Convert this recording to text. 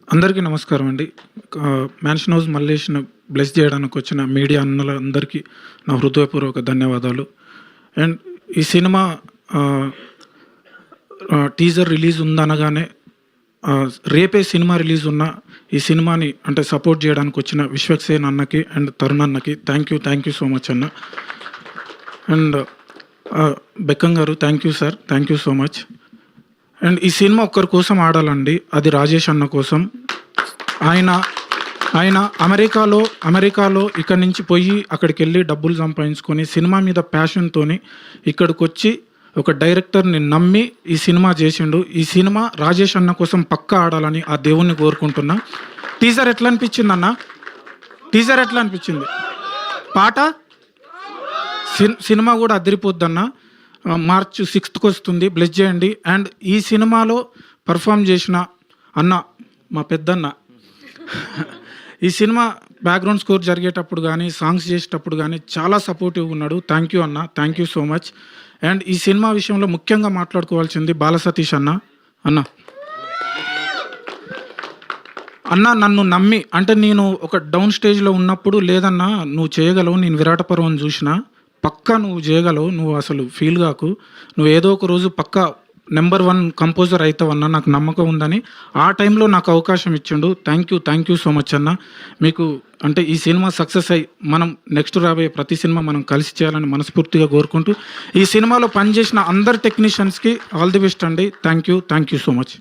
అందరికీ నమస్కారం అండి. మ్యాన్షన్ హౌస్ మల్లేష్‌ని బ్లెస్ చేయడానికి వచ్చిన మీడియా అన్నలందరికీ నా హృదయపూర్వక ధన్యవాదాలు. అండ్ ఈ సినిమా టీజర్ రిలీజ్ ఉందనగానే రేపే సినిమా రిలీజ్ ఉన్న ఈ సినిమాని అంటే సపోర్ట్ చేయడానికి వచ్చిన విశ్వక్సేన్ అన్నకి అండ్ తరుణ్ అన్నకి థ్యాంక్ యూ సో మచ్ అన్న. అండ్ బెక్కం గారు thank you sir, thank you so much. And ఈ సినిమా ఒక్కరి కోసం ఆడాలండి, అది రాజేష్ అన్న కోసం. ఆయన అమెరికాలో ఇక్కడి నుంచి పోయి అక్కడికి వెళ్ళి డబ్బులు సంపాదించుకొని సినిమా మీద ప్యాషన్తోని ఇక్కడికి వచ్చి ఒక డైరెక్టర్ని నమ్మి ఈ సినిమా చేసిండు. ఈ సినిమా రాజేష్ అన్న కోసం పక్కా ఆడాలని ఆ దేవుణ్ణి కోరుకుంటున్నా. టీజర్ ఎట్లా అనిపించింది అన్న? టీజర్ ఎట్లా అనిపించింది? పాట సినిమా కూడా అదిరిపోద్దన్న. మార్చ్ 6th వస్తుంది, బ్లెస్ చేయండి. అండ్ ఈ సినిమాలో పర్ఫామ్ చేసిన అన్న మా పెద్దన్న ఈ సినిమా బ్యాక్గ్రౌండ్ స్కోర్ జరిగేటప్పుడు కానీ సాంగ్స్ చేసేటప్పుడు కానీ చాలా సపోర్టివ్గా ఉన్నాడు. థ్యాంక్ యూ అన్న, thank you so much. And ఈ సినిమా విషయంలో ముఖ్యంగా మాట్లాడుకోవాల్సింది బాలసతీష్ అన్న నన్ను నమ్మి, అంటే నేను ఒక డౌన్ స్టేజ్లో ఉన్నప్పుడు లేదన్నా నువ్వు చేయగలవు, నేను విరాట పర్వం చూసిన పక్కా నువ్వు చేయగలవు, నువ్వు అసలు ఫీల్ కాకు, నువ్వు ఏదో ఒక రోజు పక్కా నెంబర్ 1 కంపోజర్ అవుతావన్నా, నాకు నమ్మకం ఉందని ఆ టైంలో నాకు అవకాశం ఇచ్చిండు. థ్యాంక్ యూ సో మచ్ అన్న. మీకు అంటే ఈ సినిమా సక్సెస్ అయ్యి మనం నెక్స్ట్ రాబోయే ప్రతి సినిమా మనం కలిసి చేయాలని మనస్ఫూర్తిగా కోరుకుంటూ ఈ సినిమాలో పనిచేసిన అందరు టెక్నీషియన్స్కి ఆల్ ది బెస్ట్ అండి. Thank you so much.